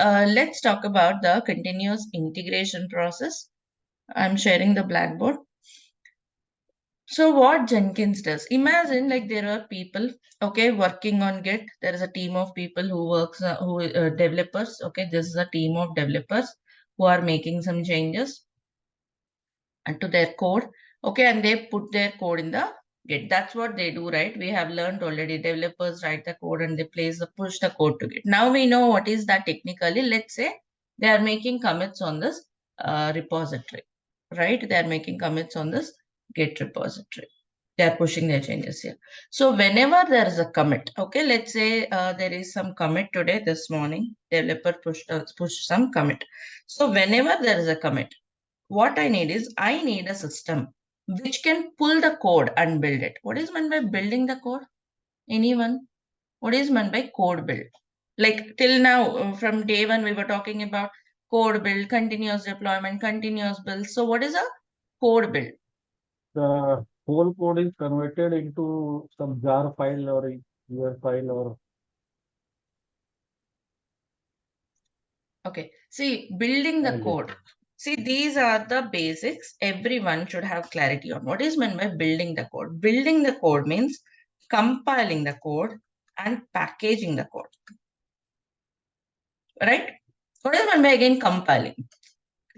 let's talk about the continuous integration process. I'm sharing the Blackboard. So what Jenkins does, imagine like there are people, okay, working on Git. There is a team of people who works, developers. Okay, this is a team of developers who are making some changes to their code. Okay, and they put their code in the Git. That's what they do, right? We have learned already. Developers write the code and they push the code to Git. Now we know what is that technically. Let's say they are making commits on this repository, right? They are making commits on this Git repository. They are pushing their changes here. So whenever there is a commit, okay, let's say there is some commit today, this morning, developer pushed some commit. So whenever there is a commit, what I need a system which can pull the code and build it. What is meant by building the code? Anyone? What is meant by code build? Like till now, from day one, we were talking about code build, continuous deployment, continuous build. So what is a code build? The whole code is converted into some jar file or a UR file or Okay, see, building the I guess. code. See, these are the basics everyone should have clarity on. What is meant by building the code? Building the code means compiling the code and packaging the code, right? What is meant by again compiling?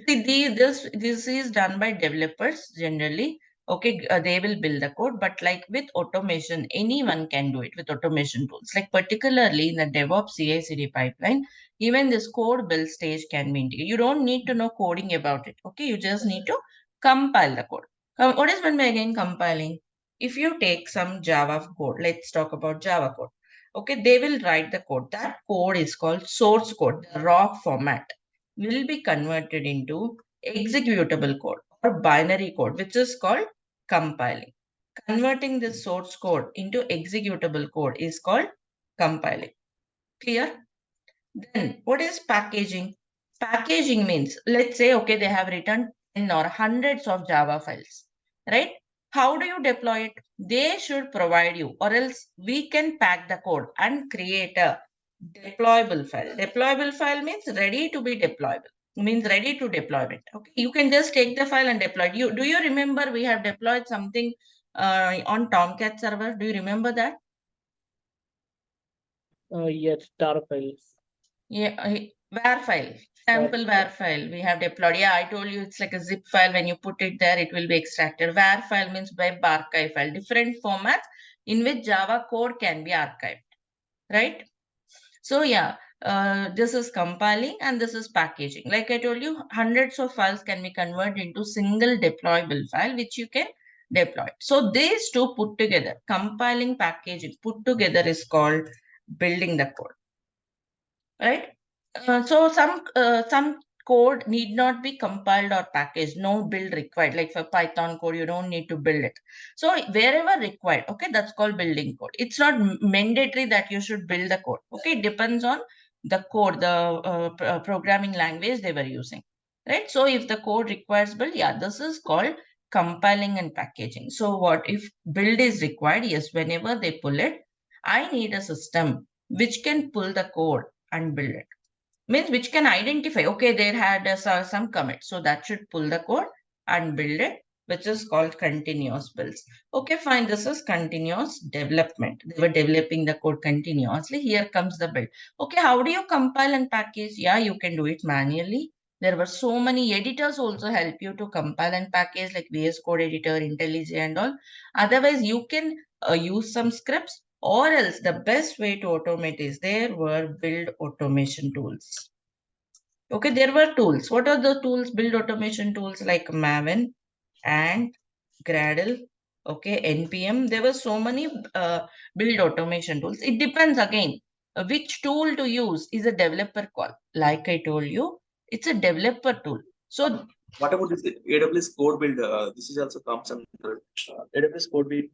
See, this is done by developers generally. Okay, they will build the code, but like with automation, anyone can do it with automation tools. Like particularly in the DevOps CI/CD pipeline, even this code build stage can be integrated. You don't need to know coding about it. Okay, you just need to compile the code. What is meant by again compiling? If you take some Java code, let's talk about Java code. Okay, they will write the code. That code is called source code, the raw format will be converted into executable code or binary code, which is called compiling. Converting this source code into executable code is called compiling. Clear? Then what is packaging? Packaging means, let's say, okay, they have written 10 or hundreds of Java files, right? How do you deploy it? They should provide you, or else we can pack the code and create a deployable file. Deployable file means ready to be deployable, means ready to deployment. Okay, you can just take the file and deploy it. Do you remember we have deployed something on Tomcat server? Do you remember that? Yes, tar files. Yeah, var file, sample var file we have deployed. Yeah, I told you it's like a zip file. When you put it there, it will be extracted. Var file means web archive file, different formats in which Java code can be archived, right? So yeah, this is compiling and this is packaging. Like I told you, hundreds of files can be converted into single deployable file, which you can deploy. So these two put together, compiling, packaging, put together is called building the code, right? So some code need not be compiled or packaged. No build required. Like for Python code, you don't need to build it. So wherever required, okay, that's called building code. It's not mandatory that you should build the code. Okay, it depends on the code, the programming language they were using, right? So if the code requires build, yeah, this is called compiling and packaging. So what if build is required? Yes, whenever they pull it, I need a system which can pull the code and build it, means which can identify, okay, there had some commit, so that should pull the code and build it, which is called continuous builds. Okay, fine, this is continuous development. They were developing the code continuously. Here comes the build. Okay, how do you compile and package? Yeah, you can do it manually. There were so many editors also help you to compile and package, like VS Code editor, IntelliJ and all. Otherwise you can use some scripts, or else the best way to automate is there were build automation tools. Okay, there were tools. What are the tools? Build automation tools like Maven and Gradle. Okay, NPM. There were so many build automation tools. It depends again. Which tool to use is a developer call. Like I told you, it's a developer tool. So what about this AWS code build? This is also comes under AWS code build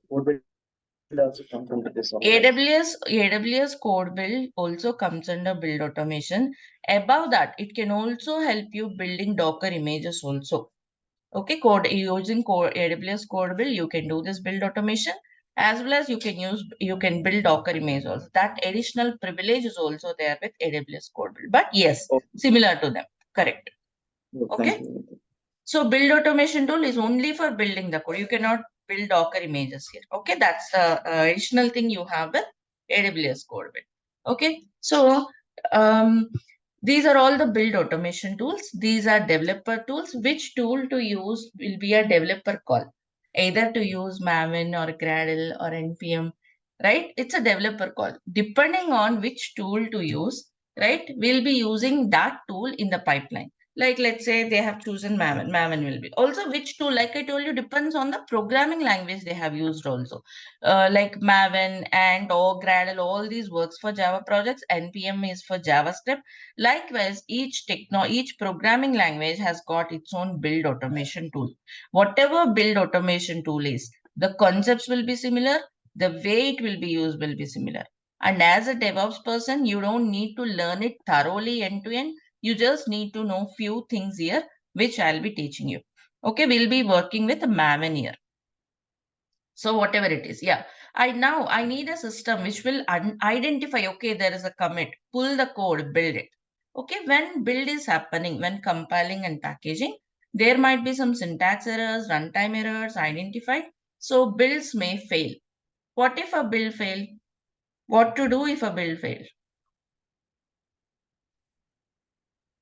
also comes under this. AWS code build also comes under build automation. Above that, it can also help you building Docker images also. Okay, using AWS code build, you can do this build automation. as well as you can build Docker image also. That additional privilege is also there with AWS code build. But yes, Okay. similar to them. Correct. Okay. Thank you. So build automation tool is only for building the code. You cannot build Docker images here. Okay, that's the additional thing you have with AWS code build. Okay, so these are all the build automation tools. These are developer tools. Which tool to use will be a developer call, either to use Maven or Gradle or NPM, right? It's a developer call. Depending on which tool to use, right, we'll be using that tool in the pipeline. Like, let's say they have chosen Maven. Maven will be also which tool, like I told you, depends on the programming language they have used also. Like Maven and or Gradle, all these works for Java projects. NPM is for JavaScript. Likewise, each programming language has got its own build automation tool. Whatever build automation tool is, the concepts will be similar. The way it will be used will be similar. And as a DevOps person, you don't need to learn it thoroughly end to end. You just need to know few things here, which I'll be teaching you. Okay, we'll be working with Maven here. So whatever it is, yeah. I need a system which will identify, okay, there is a commit, pull the code, build it. Okay, when build is happening, when compiling and packaging, there might be some syntax errors, runtime errors identified. So builds may fail. What if a build fail? What to do if a build fail?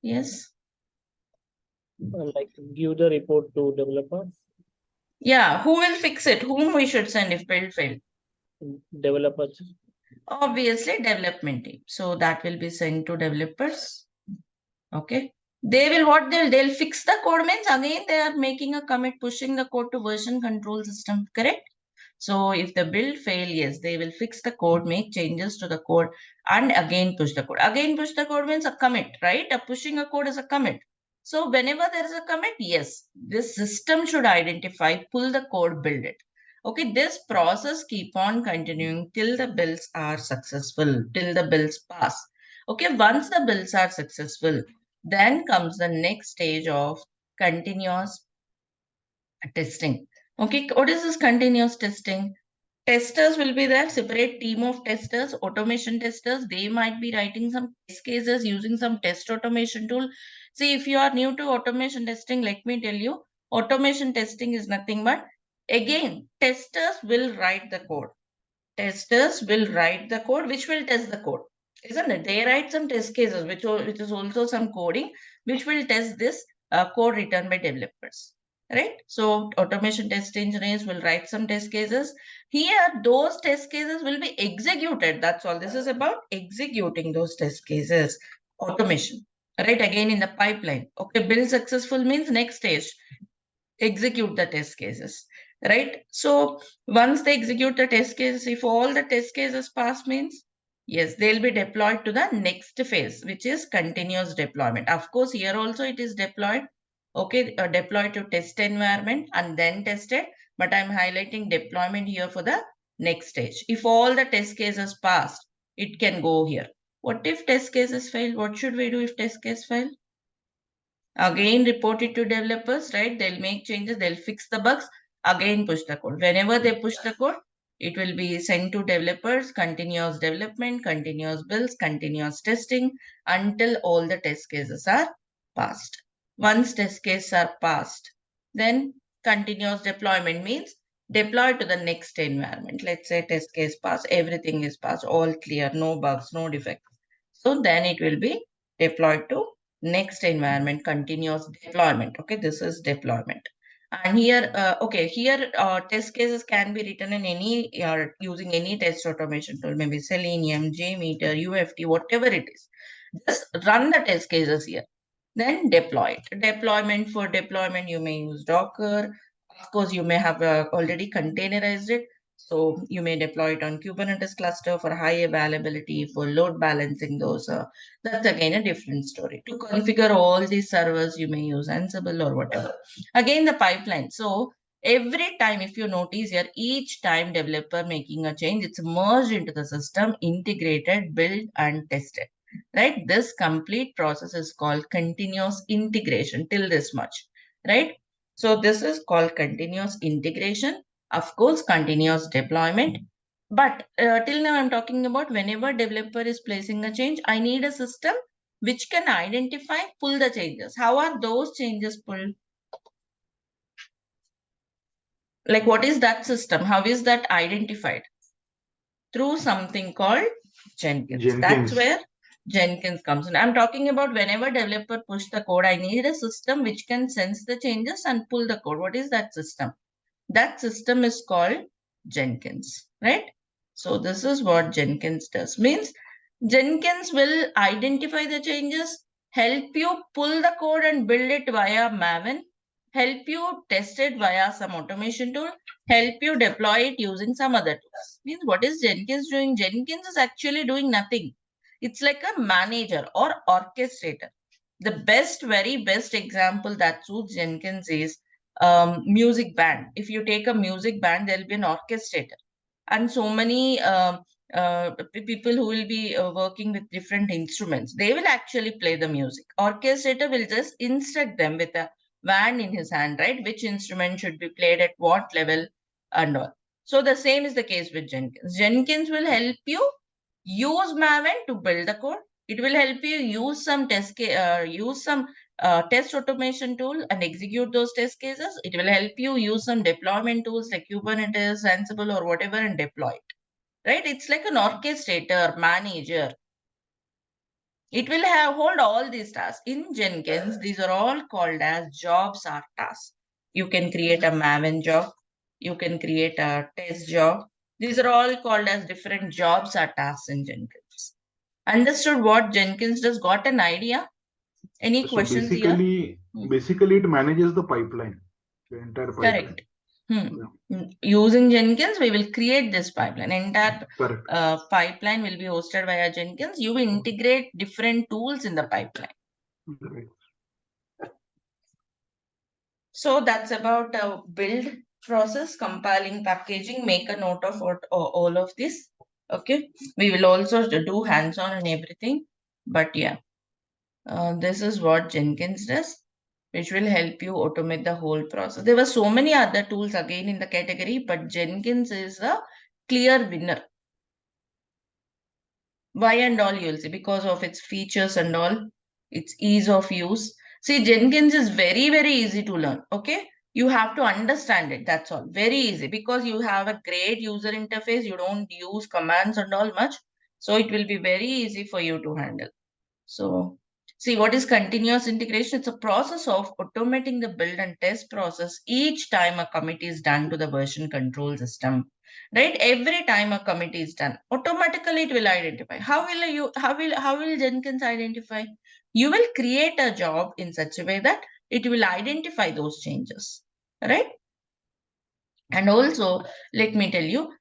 Yes. Like give the report to developers, Yeah, who will fix it? Whom we should send if build fail? developers. Obviously, development team. So that will be sent to developers. Okay. They will they'll fix the code means again they are making a commit, pushing the code to version control system, correct? So if the build fail, yes, they will fix the code, make changes to the code, and again push the code. Again push the code means a commit, right? A pushing a code is a commit. So whenever there is a commit, yes, this system should identify, pull the code, build it. Okay, this process keep on continuing till the builds are successful, till the builds pass. Okay, once the builds are successful, then comes the next stage of continuous testing. Okay, what is this continuous testing? Testers will be there, separate team of testers, automation testers. They might be writing some test cases using some test automation tool. See, if you are new to automation testing, let me tell you, automation testing is nothing but, again, testers will write the code. Testers will write the code, which will test the code, isn't it? They write some test cases, which is also some coding, which will test this code written by developers, right? So automation test engineers will write some test cases. Here, those test cases will be executed. That's all. This is about executing those test cases. Automation, right? Again, in the pipeline. Okay, build successful means next stage, execute the test cases, right? So once they execute the test cases, if all the test cases pass means, yes, they'll be deployed to the next phase, which is continuous deployment. Of course, here also it is deployed, okay, deployed to test environment and then tested, but I'm highlighting deployment here for the next stage. If all the test cases passed, it can go here. What if test cases fail? What should we do if test case fail? Again, report it to developers, right? They'll make changes, they'll fix the bugs, again push the code. Whenever they push the code, it will be sent to developers, continuous development, continuous builds, continuous testing until all the test cases are passed. Once test cases are passed, then continuous deployment means deploy to the next environment. Let's say test case pass, everything is passed, all clear, no bugs, no defects. So then it will be deployed to next environment, continuous deployment. Okay, this is deployment. And here, here test cases can be written in any, using any test automation tool, maybe Selenium, JMeter, UFT, whatever it is. Just run the test cases here. Then deploy it. Deployment, for deployment, you may use Docker. Of course, you may have already containerized it. So you may deploy it on Kubernetes cluster for high availability, for load balancing those. That's again a different story. To configure all these servers, you may use Ansible or whatever. Again, the pipeline. So every time, if you notice here, each time developer making a change, it's merged into the system, integrated, built, and tested. Right? This complete process is called continuous integration till this much. Right? So this is called continuous integration. Of course, continuous deployment. But till now, I'm talking about whenever developer is placing a change, I need a system which can identify, pull the changes. How are those changes pulled? Like, what is that system? How is that identified? Through something called Jenkins. That's where Jenkins comes in. I'm talking about whenever developer push the code, I need a system which can sense the changes and pull the code. What is that system? That system is called Jenkins, right? So this is what Jenkins does. Means Jenkins will identify the changes, help you pull the code and build it via Maven, help you test it via some automation tool, help you deploy it using some other tools. Means what is Jenkins doing? Jenkins is actually doing nothing. It's like a manager or orchestrator. The very best example that suits Jenkins is music band. If you take a music band, there'll be an orchestrator and so many people who will be working with different instruments. They will actually play the music. Orchestrator will just instruct them with a band in his hand, right? Which instrument should be played at what level and all. So the same is the case with Jenkins. Jenkins will help you use Maven to build the code. It will help you use some test automation tool and execute those test cases. It will help you use some deployment tools like Kubernetes, Ansible, or whatever and deploy it. Right? It's like an orchestrator, manager. It will hold all these tasks. In Jenkins, these are all called as jobs or tasks. You can create a Maven job. You can create a test job. These are all called as different jobs or tasks in Jenkins. Understood what Jenkins does? Got an idea? Any So questions here? basically it manages the pipeline, the entire pipeline. Correct. Using Jenkins, we will create this pipeline. Entire Correct. pipeline will be hosted via Jenkins. You will integrate different tools in the pipeline. Correct. So that's about build process, compiling, packaging. Make a note of all of this. Okay. We will also do hands-on and everything. But yeah, this is what Jenkins does, which will help you automate the whole process. There were so many other tools again in the category, but Jenkins is a clear winner. Why and all you'll see, because of its features and all, its ease of use. See, Jenkins is very, very easy to learn. Okay. You have to understand it. That's all. Very easy because you have a great user interface. You don't use commands and all much. So it will be very easy for you to handle. So see, what is continuous integration? It's a process of automating the build and test process each time a commit is done to the version control system. Right? Every time a commit is done, automatically it will identify. How will Jenkins identify? You will create a job in such a way that it will identify those changes. Right? And also, let me tell you,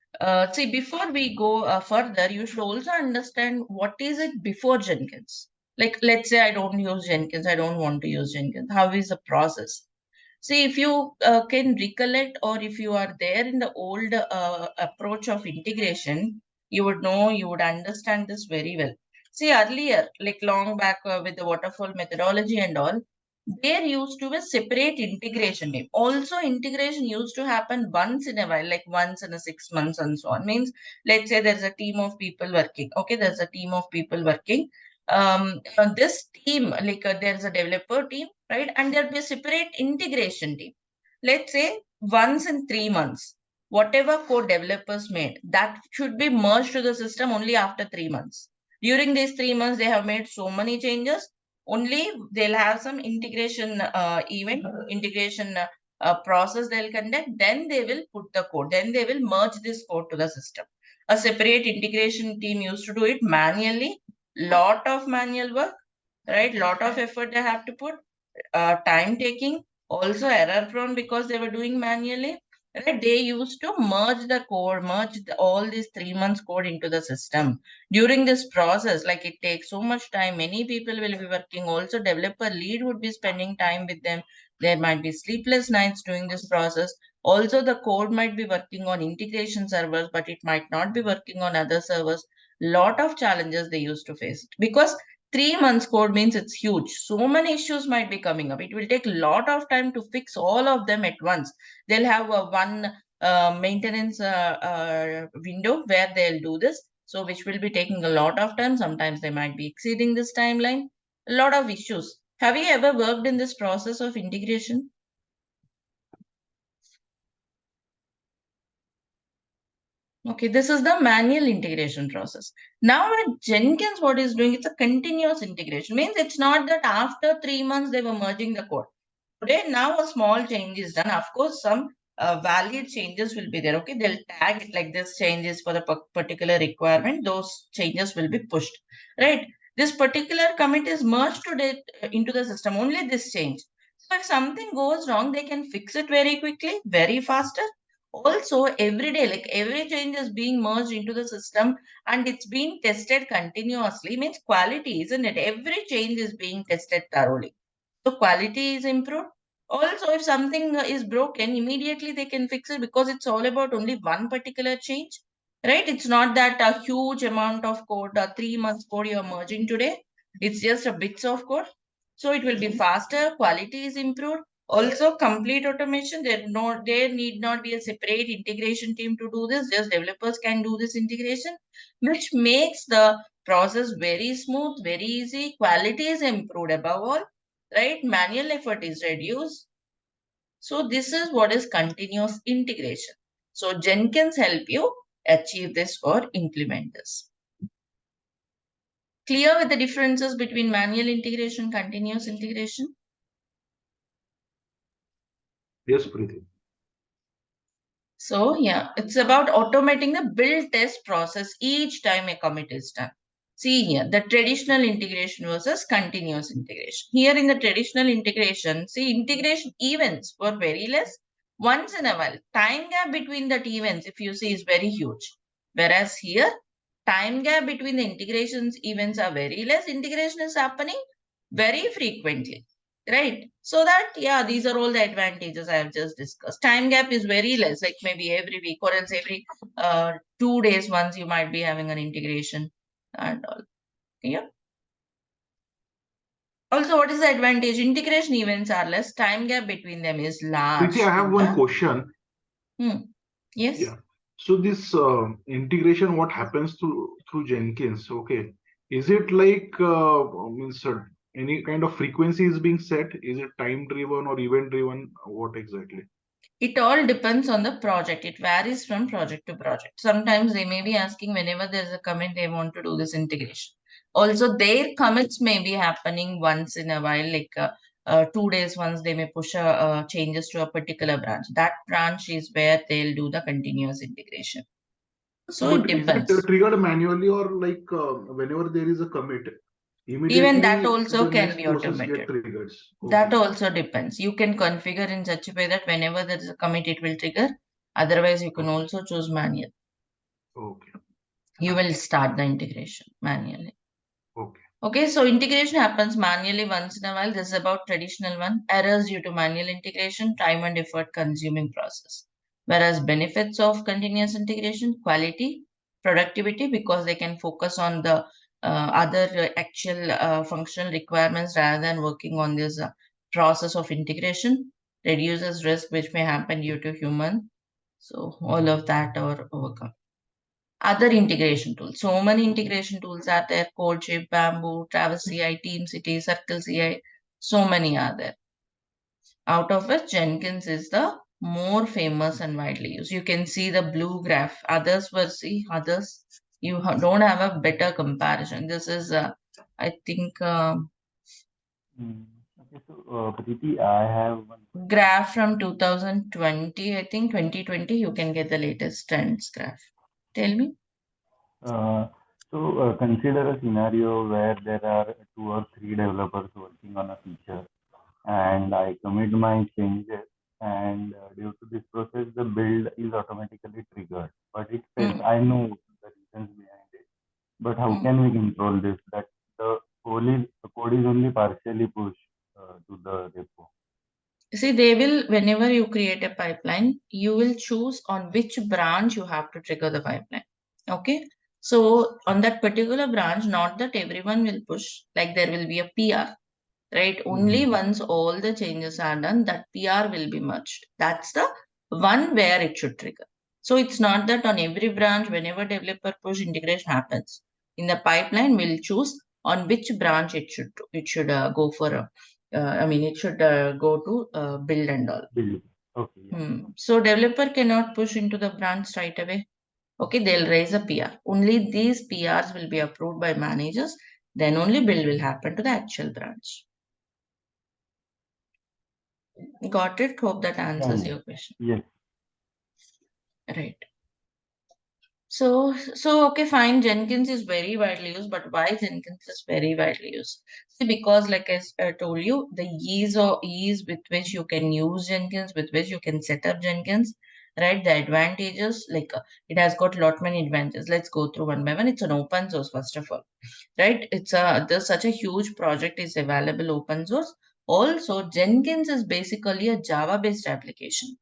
see, before we go further, you should also understand what is it before Jenkins. Like, let's say I don't use Jenkins, I don't want to use Jenkins. How is the process? See, if you can recollect or if you are there in the old approach of integration, you would know, you would understand this very well. See, earlier, like long back with the waterfall methodology and all, there used to be a separate integration team. Also, integration used to happen once in a while, like once in a 6 months and so on. Means, let's say there's a team of people working. Okay, there's a team of people working. This team, like there's a developer team, right? And there'll be a separate integration team. Let's say once in 3 months, whatever code developers made, that should be merged to the system only after 3 months. During these 3 months, they have made so many changes. Only they'll have some integration integration process they'll conduct. Then they will put the code. Then they will merge this code to the system. A separate integration team used to do it manually. Lot of manual work, right? Lot of effort they have to put. Time taking, also error prone because they were doing manually. Right? They used to merge the code, all these 3 months code into the system. During this process, like it takes so much time, many people will be working. Also, developer lead would be spending time with them. There might be sleepless nights during this process. Also, the code might be working on integration servers, but it might not be working on other servers. Lot of challenges they used to face because 3 months code means it's huge. So many issues might be coming up. It will take a lot of time to fix all of them at once. They'll have one maintenance window where they'll do this. So which will be taking a lot of time. Sometimes they might be exceeding this timeline. A lot of issues. Have you ever worked in this process of integration? Okay, this is the manual integration process. Now at Jenkins, what is doing, it's a continuous integration. Means it's not that after 3 months they were merging the code. Today, now a small change is done. Of course, some valid changes will be there. Okay, they'll tag it like this changes for the particular requirement. Those changes will be pushed, right? This particular commit is merged today into the system. Only this change. So if something goes wrong, they can fix it very quickly, very faster. Also, every day, like every change is being merged into the system and it's being tested continuously. Means quality, isn't it? Every change is being tested thoroughly. So quality is improved. Also, if something is broken, immediately they can fix it because it's all about only one particular change, right? It's not that a huge amount of code, 3 months code you're merging today. It's just a bits of code. So it will be faster, quality is improved. Also, complete automation. There need not be a separate integration team to do this. Just developers can do this integration, which makes the process very smooth, very easy. Quality is improved above all, right? Manual effort is reduced. So this is what is continuous integration. So Jenkins help you achieve this or implement this. Clear with the differences between manual integration, continuous integration? Yes, Preeti. So yeah, it's about automating the build test process each time a commit is done. See here, the traditional integration versus continuous integration. Here in the traditional integration, see integration events were very less. Once in a while, time gap between the events, if you see, is very huge. Whereas here, time gap between the integrations events are very less. Integration is happening very frequently. Right. So that, yeah, these are all the advantages I have just discussed. Time gap is very less, like maybe every week or else every 2 days once you might be having an integration and all. Yeah. Also, what is the advantage? Integration events are less. Time gap between them is large. Preeti, I have one question. Yes. Yeah. So this integration, what happens through Jenkins? Okay. Is it like means any kind of frequency is being set? Is it time driven or event driven? What exactly? It all depends on the project. It varies from project to project. Sometimes they may be asking whenever there's a commit, they want to do this integration. Also, their commits may be happening once in a while, like 2 days once they may push changes to a particular branch. That branch is where they'll do the continuous integration. So it But is depends. it triggered manually or like whenever there is a commit, immediately Even that also the can next be process get automated. triggered? That Okay. also depends. You can configure in such a way that whenever there is a commit, it will trigger. Otherwise, you can Okay. also choose manual. Okay. You will start the integration manually. Okay. Okay, so integration happens manually once in a while. This is about traditional one. Errors due to manual integration, time and effort consuming process. Whereas benefits of continuous integration, quality, productivity, because they can focus on the other actual functional requirements rather than working on this process of integration, reduces risk which may happen due to human. So all of that are overcome. Other integration tools. So many integration tools are there. CodeShip, Bamboo, Travis CI, Team City, Circle CI. So many are there. Out of which Jenkins is the more famous and widely used. You can see the blue graph. Others will see others. You don't have a better comparison. This is, I think, Okay, so Preeti, I have one graph from 2020. I think 2020. You can get the latest trends graph. Tell me. Consider a scenario where there are 2 or 3 developers working on a feature, and I commit my changes, and due to this process, the build is automatically triggered. But it says, I know the reasons behind it, but how can we control this? That the code is only partially pushed to the repo. See, they will, whenever you create a pipeline, you will choose on which branch you have to trigger the pipeline. Okay. So on that particular branch, not that everyone will push, like there will be a PR, right? Only once all the changes are done, that PR will be merged. That's the one where it should trigger. So it's not that on every branch, whenever developer push, integration happens. In the pipeline, we'll choose on which branch it should go for. It should go to build and all. Build. Okay. Yeah. So developer cannot push into the branch right away. Okay, they'll raise a PR. Only these PRs will be approved by managers. Then only build will happen to the actual branch. Got it? Hope that answers Yeah. your question. Yes. Right. So okay, fine. Jenkins is very widely used, but why Jenkins is very widely used? See, because like I told you, the ease with which you can use Jenkins, with which you can set up Jenkins, right? The advantages, like it has got lot many advantages. Let's go through one by one. It's an open source, first of all, right? There's such a huge project is available open source. Also, Jenkins is basically a Java-based application.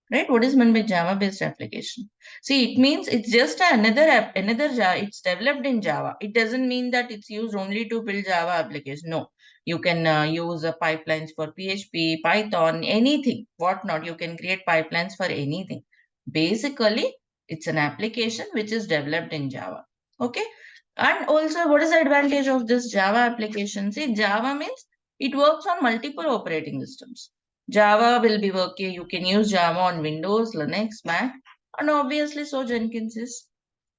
Right? What is meant by Java-based application? See, it means it's just another app, it's developed in Java. It doesn't mean that it's used only to build Java application. No, you can use pipelines for PHP, Python, anything, whatnot. You can create pipelines for anything. Basically, it's an application which is developed in Java. Okay. And also, what is the advantage of this Java application? See, Java means it works on multiple operating systems. Java will be working, you can use Java on Windows, Linux, Mac, and obviously so Jenkins is.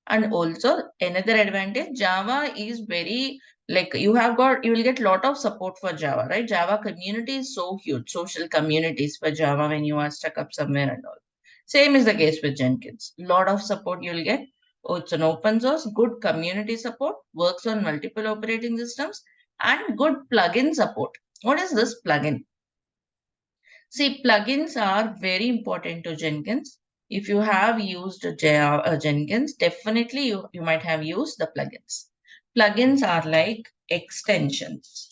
And also another advantage, Java is very, like you will get lot of support for Java, right? Java community is so huge, social communities for Java when you are stuck up somewhere and all. Same is the case with Jenkins. Lot of support you'll get. Oh, it's an open source, good community support, works on multiple operating systems, and good plugin support. What is this plugin? See, plugins are very important to Jenkins. If you have used Jenkins, definitely you might have used the plugins. Plugins are like extensions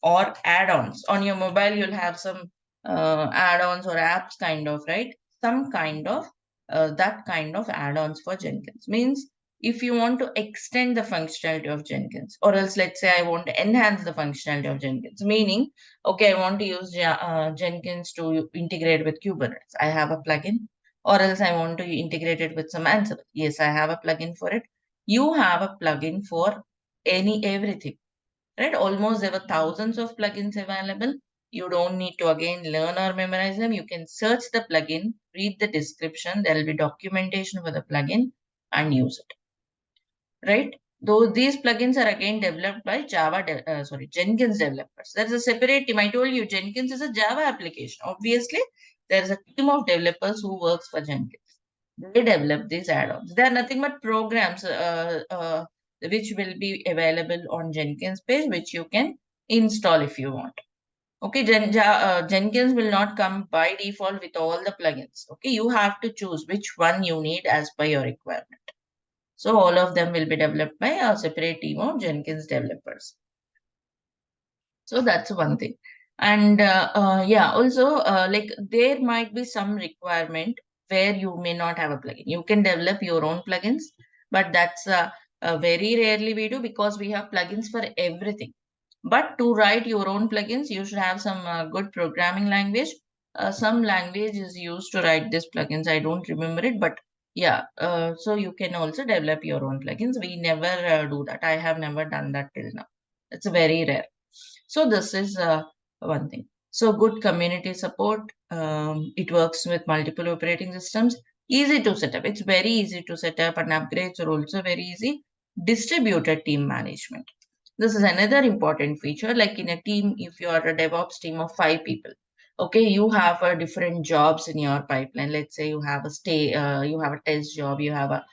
or add-ons. On your mobile, you'll have some add-ons or apps kind of, right? Some kind of that kind of add-ons for Jenkins. Means if you want to extend the functionality of Jenkins, or else let's say I want to enhance the functionality of Jenkins, meaning okay, I want to use Jenkins to integrate with Kubernetes. I have a plugin. Or else I want to integrate it with some Ansible. Yes, I have a plugin for it. You have a plugin for everything, right? Almost there were thousands of plugins available. You don't need to again learn or memorize them. You can search the plugin, read the description. There will be documentation for the plugin and use it, right? Though these plugins are again developed by Jenkins developers. There's a separate team. I told you Jenkins is a Java application. Obviously, there's a team of developers who works for Jenkins. They develop these add-ons. They are nothing but programs which will be available on Jenkins page, which you can install if you want. Okay, Jenkins will not come by default with all the plugins. Okay, you have to choose which one you need as per your requirement. So all of them will be developed by a separate team of Jenkins developers. So that's one thing. And yeah, also like there might be some requirement where you may not have a plugin. You can develop your own plugins, but that's very rarely we do because we have plugins for everything. But to write your own plugins, you should have some good programming language. Some language is used to write these plugins. I don't remember it, but yeah. So you can also develop your own plugins. We never do that. I have never done that till now. It's very rare. So this is one thing. So good community support. It works with multiple operating systems. Easy to set up. It's very easy to set up, and upgrades are also very easy. Distributed team management. This is another important feature. Like in a team, if you are a DevOps team of 5 people, okay, you have different jobs in your pipeline. Let's say you have you have a test job, you have a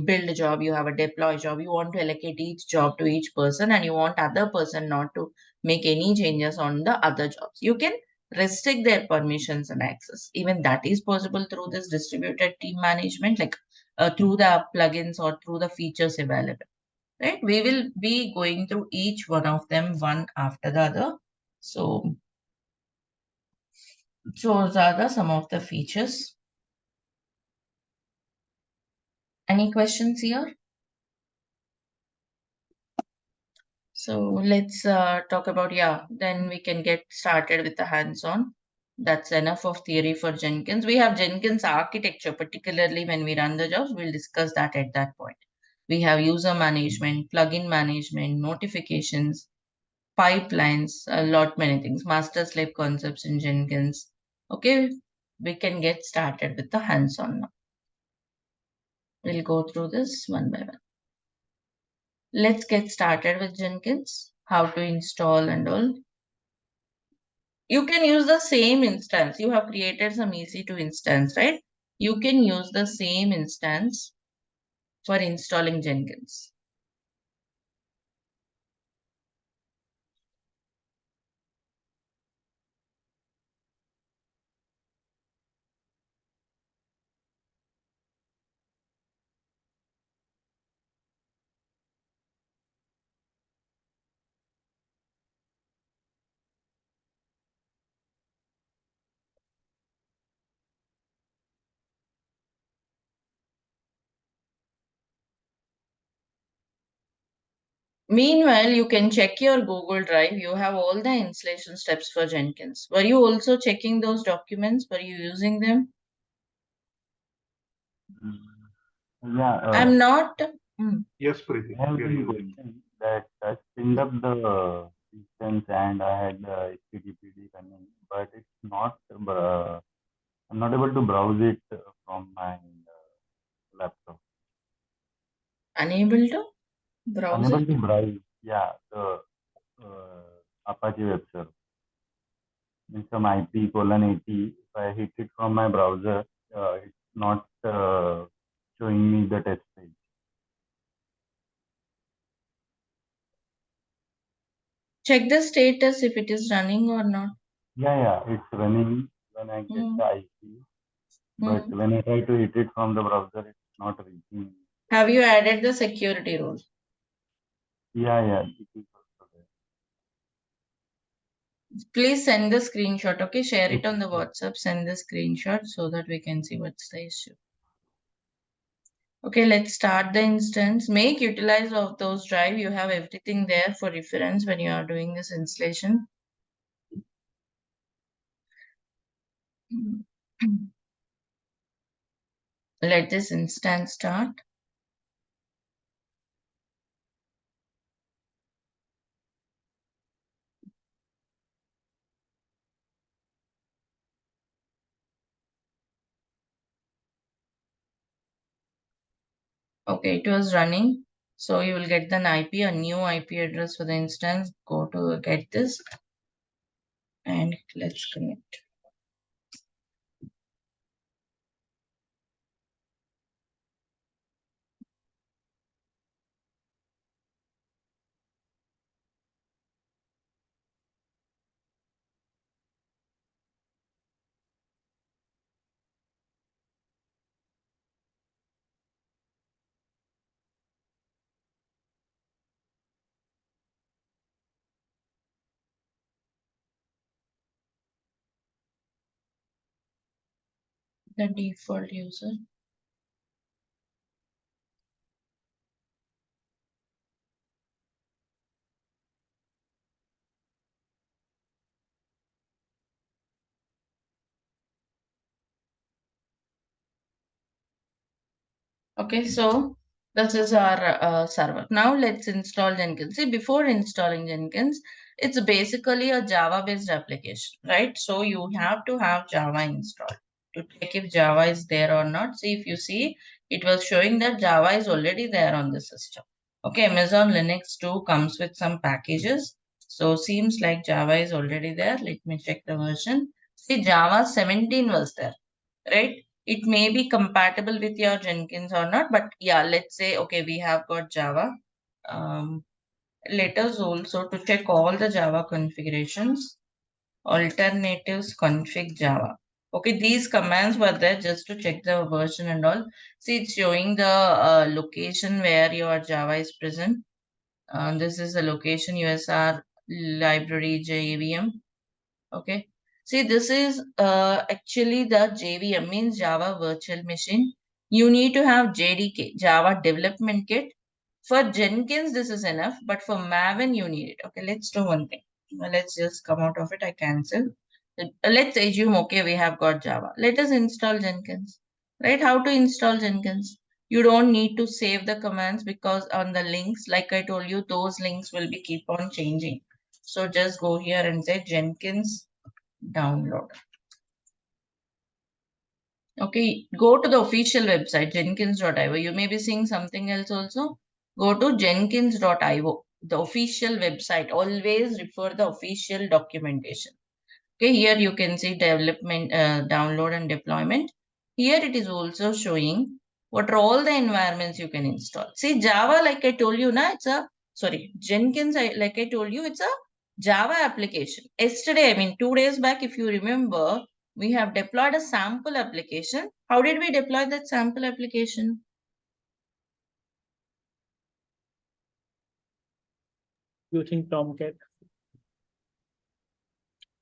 build job, you have a deploy job. You want to allocate each job to each person, and you want other person not to make any changes on the other jobs. You can restrict their permissions and access. Even that is possible through this distributed team management, like through the plugins or through the features available. Right, we will be going through each one of them one after the other. So those are some of the features. Any questions here? So let's talk about, yeah, then we can get started with the hands-on. That's enough of theory for Jenkins. We have Jenkins architecture, particularly when we run the jobs. We'll discuss that at that point. We have user management, plugin management, notifications, pipelines, a lot many things, master slave concepts in Jenkins. Okay, we can get started with the hands-on now. We'll go through this one by one. Let's get started with Jenkins, how to install and all. You can use the same instance. You have created some EC2 instance, right? You can use the same instance for installing Jenkins. Meanwhile, you can check your Google Drive. You have all the installation steps for Jenkins. Were you also checking those documents? Were you using them? Yeah, I'm not. Yes, Preeti. I have we are one using. question that I pinned up the instance and I had HTTPD running, but it's not, I'm not able to browse it from my laptop. Unable to browse Unable it? to browse, yeah, the Apache web server. Means some IP:80. If I hit it from my browser, it's not showing me the test page. Check the status if it is running or not. Yeah, it's running when I get the IP, but when I try to hit it from the browser, it's not reaching. Have you added the security rule? Yeah, it is also there. Please send the screenshot, okay? Share it on the Okay. WhatsApp, send the screenshot so that we can see what's the issue. Okay, let's start the instance. Make utilize of those drive. You have everything there for reference when you are doing this installation. Let this instance start. Okay, it was running. So you will get an IP, a new IP address for the instance. Go to get this and let's connect. The default user. Okay, so this is our server. Now let's install Jenkins. See, before installing Jenkins, it's basically a Java-based application, right? So you have to have Java installed to check if Java is there or not. See, if you see, it was showing that Java is already there on the system. Okay, Amazon Linux 2 comes with some packages. So seems like Java is already there. Let me check the version. See, Java 17 was there, right? It may be compatible with your Jenkins or not, but yeah, let's say, okay, we have got Java. Let us also to check all the Java configurations, alternatives config Java. Okay, these commands were there just to check the version and all. See, it's showing the location where your Java is present. This is the location USR library JVM. Okay. See, this is actually the JVM means Java Virtual Machine. You need to have JDK, Java Development Kit. For Jenkins, this is enough, but for Maven, you need it. Okay, let's do one thing. Let's just come out of it. I cancel. let's assume, okay, we have got Java. Let us install Jenkins, right? How to install Jenkins? You don't need to save the commands because on the links, like I told you, those links will be keep on changing. So just go here and say Jenkins download. Okay, go to the official website, jenkins.io. You may be seeing something else also. Go to jenkins.io, the official website. Always refer the official documentation. Okay, here you can see development, download and deployment. Here it is also showing what are all the environments you can install. See, Java, like I told you, Jenkins, like I told you, it's a Java application. Yesterday, 2 days back, if you remember, we have deployed a sample application. How did we deploy that sample application? Using Tomcat.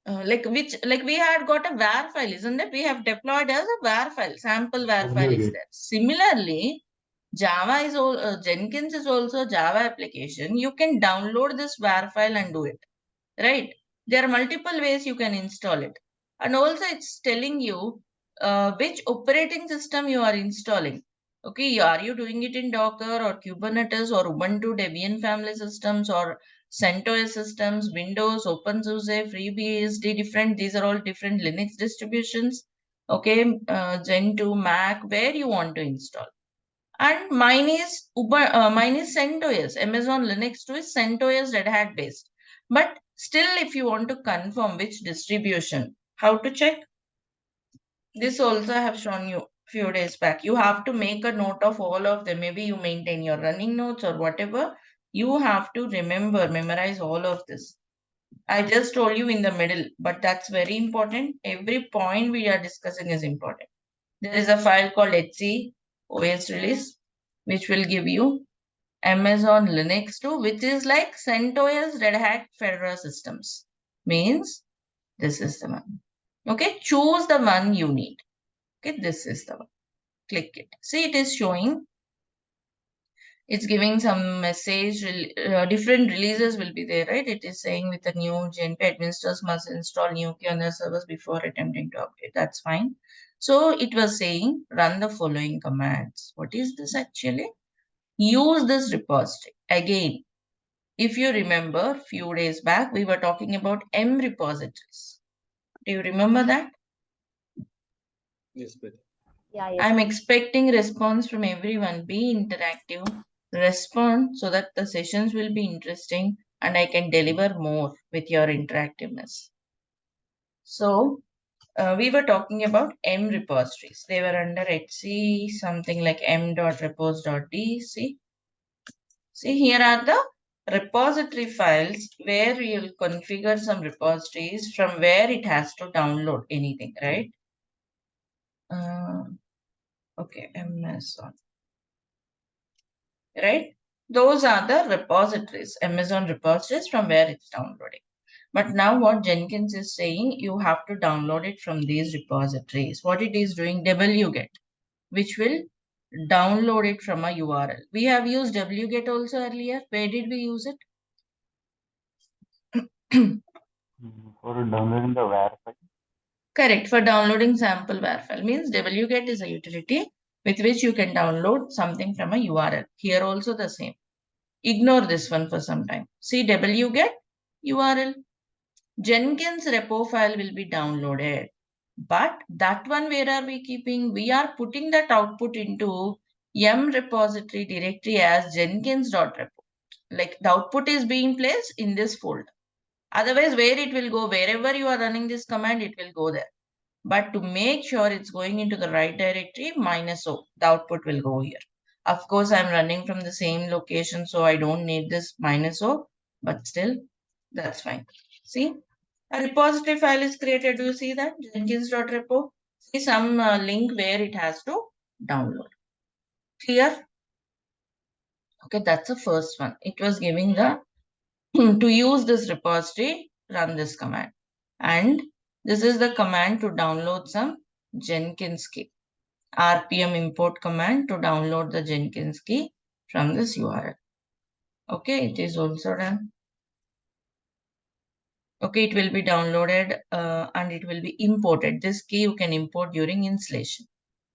Like we had got a var file, isn't it? We have deployed as a var file, sample var file is there. Similarly, Java is Jenkins is also Java application. You can download this var file and do it, right? There are multiple ways you can install it, and also it's telling you which operating system you are installing. Okay, are you doing it in Docker or Kubernetes or Ubuntu, Debian family systems or CentOS systems, Windows, OpenSUSE, FreeBSD, different. These are all different Linux distributions. Okay, Gen 2, Mac, where you want to install. And mine is CentOS. Amazon Linux 2 is CentOS Red Hat based. But still, if you want to confirm which distribution, how to check? This also I have shown you few days back. You have to make a note of all of them. Maybe you maintain your running notes or whatever. You have to memorize all of this. I just told you in the middle, but that's very important. Every point we are discussing is important. There is a file called HC OS release, which will give you Amazon Linux 2, which is like CentOS Red Hat Fedora Systems. Means this is the one. Okay, choose the one you need. Okay, this is the one. Click it. See, it is showing. It's giving some message. Different releases will be there, right? It is saying with the new GNP administrators must install new key on their servers before attempting to update. That's fine. So it was saying run the following commands. What is this actually? Use this repository. Again, if you remember, few days back, we were talking about M repositories. Do you remember that? Yes, but Yeah, yes. I'm expecting response from everyone. Be interactive, respond so that the sessions will be interesting and I can deliver more with your interactiveness. So, we were talking about M repositories. They were under HC, something like m.repos.d. See, here are the repository files where you'll configure some repositories from where it has to download anything, right? Okay, Amazon. Right? Those are the repositories, Amazon repositories from where it's downloading. But now what Jenkins is saying, you have to download it from these repositories. What it is doing, wget, which will download it from a URL. We have used wget also earlier. Where did we use it? For downloading the var file. Correct. For downloading sample var file means wget is a utility with which you can download something from a URL. Here also the same. Ignore this one for some time. See wget URL. Jenkins repo file will be downloaded. But that one, where are we keeping? We are putting that output into M repository directory as jenkins.repo. Like the output is being placed in this folder. Otherwise, where it will go, wherever you are running this command, it will go there. But to make sure it's going into the right directory, -o, the output will go here. Of course, I'm running from the same location, so I don't need this -o, but still, that's fine. See, a repository file is created. Do you see that? Jenkins.repo. See some link where it has to download. Clear? Okay, that's the first one. It was giving the to use this repository, run this command. And this is the command to download some Jenkins key. RPM import command to download the Jenkins key from this URL. Okay, it is also done. Okay, it will be downloaded and it will be imported. This key you can import during installation.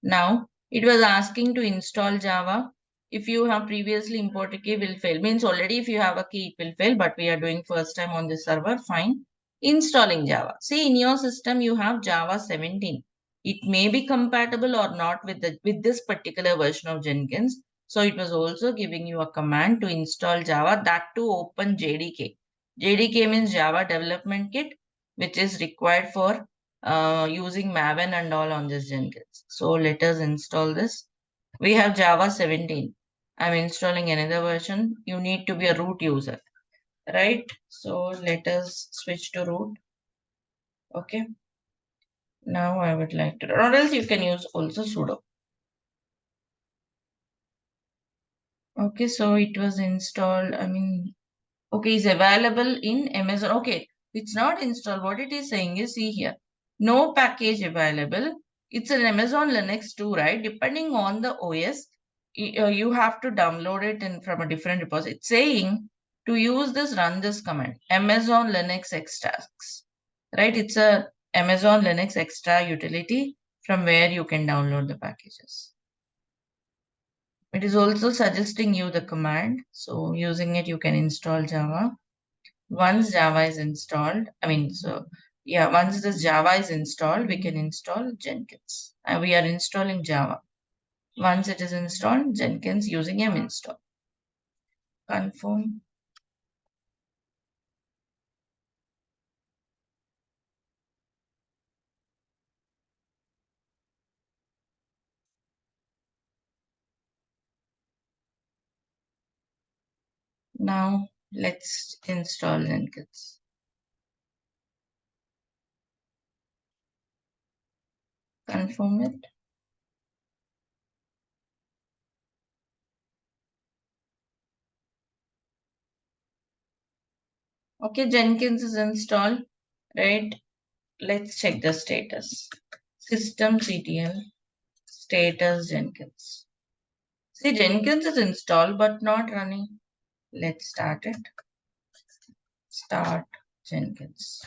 Now, it was asking to install Java. If you have previously imported key will fail. Means already if you have a key, it will fail, but we are doing first time on this server, fine. Installing Java. See, in your system, you have Java 17. It may be compatible or not with this particular version of Jenkins. So it was also giving you a command to install Java, that to open JDK. JDK means Java Development Kit, which is required for using Maven and all on this Jenkins. So let us install this. We have Java 17. I'm installing another version. You need to be a root user, right? So let us switch to root. Okay. Now I would like to, or else you can use also sudo. Okay, so it was installed. Okay, is available in Amazon. Okay, it's not installed. What it is saying is, see here, no package available. It's an Amazon Linux too, right? Depending on the OS, you have to download it from a different repository. It's saying to use this, run this command, Amazon Linux extracts, right? It's a Amazon Linux extra utility from where you can download the packages. It is also suggesting you the command. So using it, you can install Java. Once Java is installed, once this Java is installed, we can install Jenkins. We are installing Java. Once it is installed, Jenkins using minstall. Confirm. Now let's install Jenkins. Confirm it. Okay, Jenkins is installed, right? Let's check the status. Systemctl status Jenkins. See, Jenkins is installed but not running. Let's start it. Start Jenkins.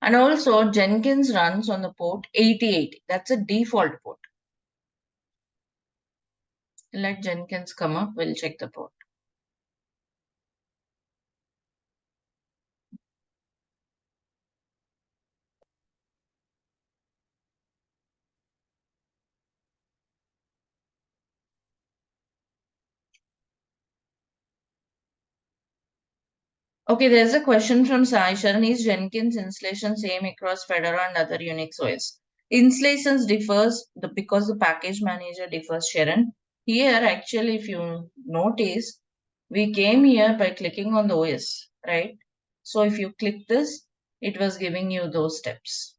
And also Jenkins runs on the port 8080. That's a default port. Let Jenkins come up. We'll check the port. Okay, there's a question from Sai Sharan. Is Jenkins installation same across Fedora and other Unix OS? Installations differs because the package manager differs, Sharan. Here, actually, if you notice, we came here by clicking on the OS, right? So if you click this, it was giving you those steps,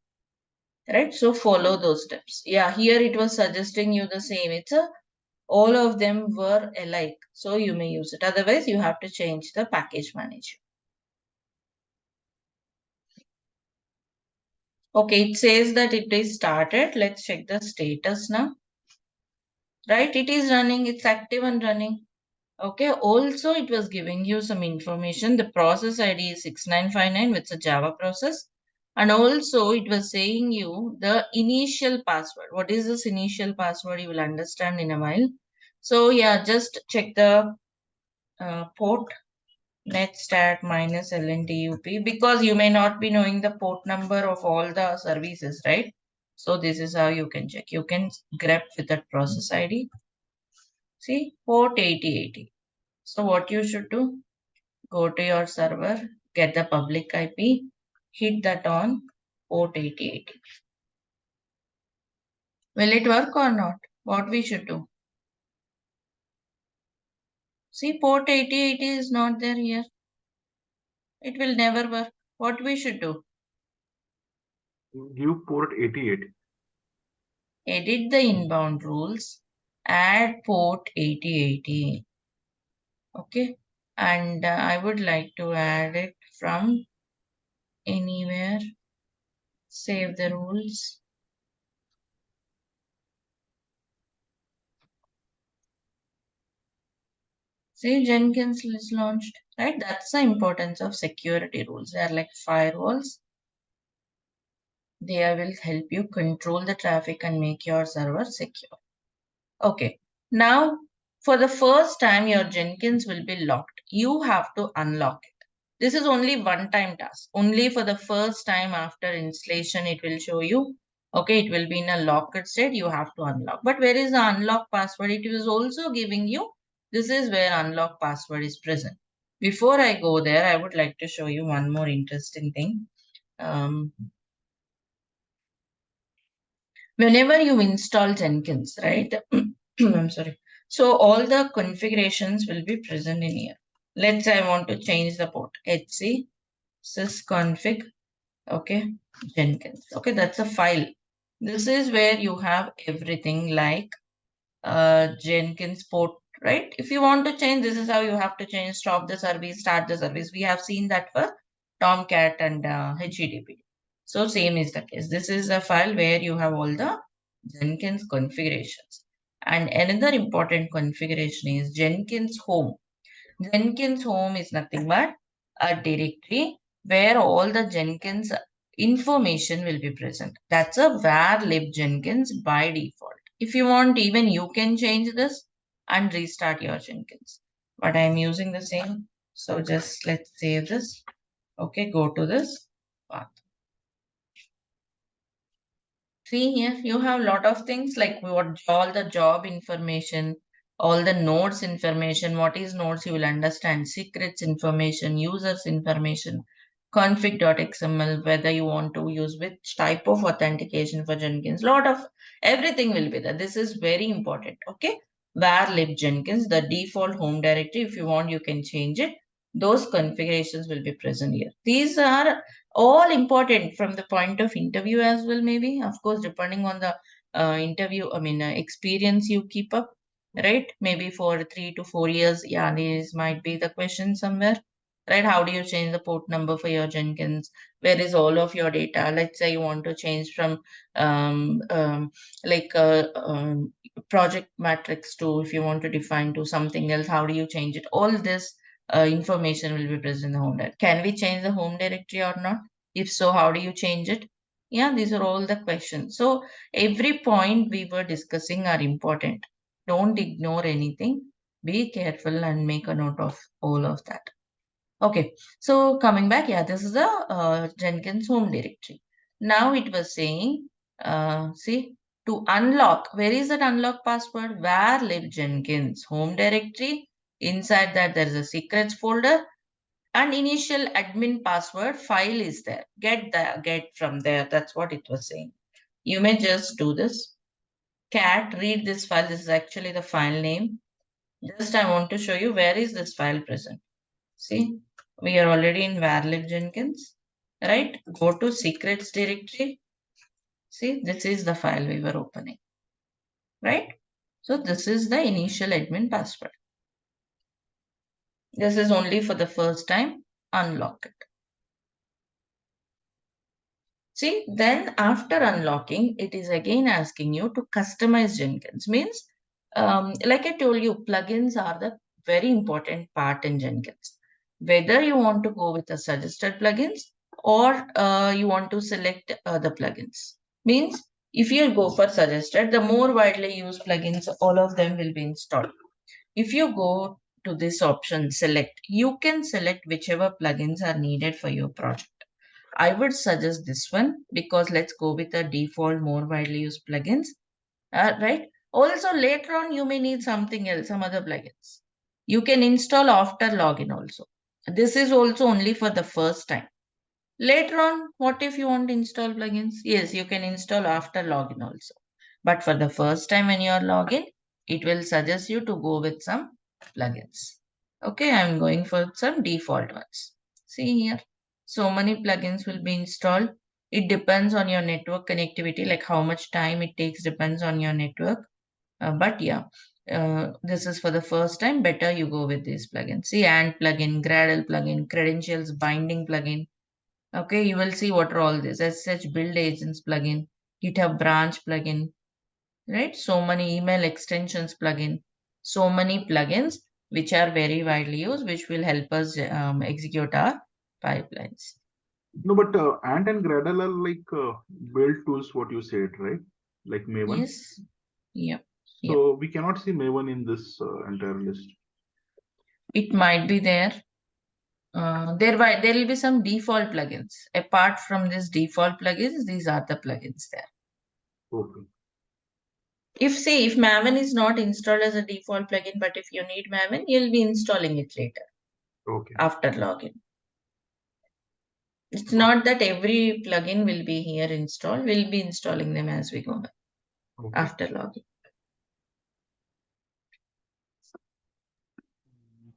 right? So follow those steps. Yeah, here it was suggesting you the same. All of them were alike, so you may use it. Otherwise, you have to change the package manager. Okay, it says that it is started. Let's check the status now. Right, it is running. It's active and running. Okay, also it was giving you some information. The process ID is 6959, which is a Java process. And also it was saying you the initial password. What is this initial password? You will understand in a while. So yeah, just check the port netstat minus lntup, because you may not be knowing the port number of all the services, right? So this is how you can check. You can grep with that process ID. See, port 8080. So what you should do, go to your server, get the public IP, hit that on port 8080. Will it work or not? What we should do? See, port 8080 is not there here. It will never work. What we should do? Give port 88. edit the inbound rules, add port 8080. Okay, and I would like to add it from anywhere, save the rules. See, Jenkins is launched, right? That's the importance of security rules. They are like firewalls. They will help you control the traffic and make your server secure. Okay, now for the first time, your Jenkins will be locked. You have to unlock it. This is only one-time task. Only for the first time after installation, it will show you. Okay, it will be in a locked state. You have to unlock. But where is the unlock password? It is also giving you. This is where unlock password is present. Before I go there, I would like to show you one more interesting thing. Whenever you install Jenkins, right? I'm sorry. So all the configurations will be present in here. Let's say I want to change the port. HC sysconfig. Okay, Jenkins. Okay, that's a file. This is where you have everything like Jenkins port, right? If you want to change, this is how you have to change. Stop the service, start the service. We have seen that for Tomcat and HTTP. So same is the case. This is a file where you have all the Jenkins configurations. And another important configuration is Jenkins home. Jenkins home is nothing but a directory where all the Jenkins information will be present. That's a var lib Jenkins by default. If you want, even you can change this and restart your Jenkins. But I'm using the same. So just let's save this. Okay, go to this path. See here, you have a lot of things like what all the job information, all the nodes information. What is nodes? You will understand. Secrets information, users information, config.xml, whether you want to use which type of authentication for Jenkins. Lot of everything will be there. This is very important. Okay. Var lib Jenkins, the default home directory. If you want, you can change it. Those configurations will be present here. These are all important from the point of interview as well, maybe, of course, depending on the interview, experience you keep up, right? Maybe for 3 to 4 years, yeah, these might be the question somewhere, right? How do you change the port number for your Jenkins? Where is all of your data? Let's say you want to change from like project matrix to, if you want to define to something else, how do you change it? All this information will be present in the home directory. Can we change the home directory or not? If so, how do you change it? Yeah, these are all the questions. So every point we were discussing are important. Don't ignore anything. Be careful and make a note of all of that. Okay, so coming back, yeah, this is a Jenkins home directory. Now it was saying, see, to unlock, where is that unlock password? Var lib Jenkins home directory. Inside that, there is a secrets folder and initial admin password file is there. Get from there. That's what it was saying. You may just do this. Cat, read this file. This is actually the file name. Just I want to show you where is this file present. See, we are already in varlib Jenkins, right? Go to secrets directory. See, this is the file we were opening, right? So this is the initial admin password. This is only for the first time. Unlock it. See, then after unlocking, it is again asking you to customize Jenkins. Means, like I told you, plugins are the very important part in Jenkins. Whether you want to go with the suggested plugins or you want to select the plugins. Means, if you go for suggested, the more widely used plugins, all of them will be installed. If you go to this option, select, you can select whichever plugins are needed for your project. I would suggest this one because let's go with the default more widely used plugins, right? Also later on you may need something else, some other plugins. You can install after login also. This is also only for the first time. Later on, what if you want to install plugins? Yes, you can install after login also. But for the first time when you are login, it will suggest you to go with some plugins. Okay, I'm going for some default ones. See here. So many plugins will be installed. It depends on your network connectivity, like how much time it takes depends on your network. But yeah, this is for the first time. Better you go with these plugins. See, and plugin, Gradle plugin, credentials binding plugin. Okay, you will see what are all this. SSH build agents plugin, GitHub branch plugin, right? So many email extensions plugin, so many plugins which are very widely used, which will help us execute our pipelines. No, but Ant and Gradle are like build tools, what you said, right? Like Maven. Yes. Yeah. So we cannot see Maven in this entire list. It might be there. There will be some default plugins. Apart from this default plugins, these are the plugins there. Okay. If Maven is not installed as a default plugin, but if you need Maven, you'll be installing it later Okay. after login. It's not that every plugin will be here installed. We'll be installing them as we go Okay. after login.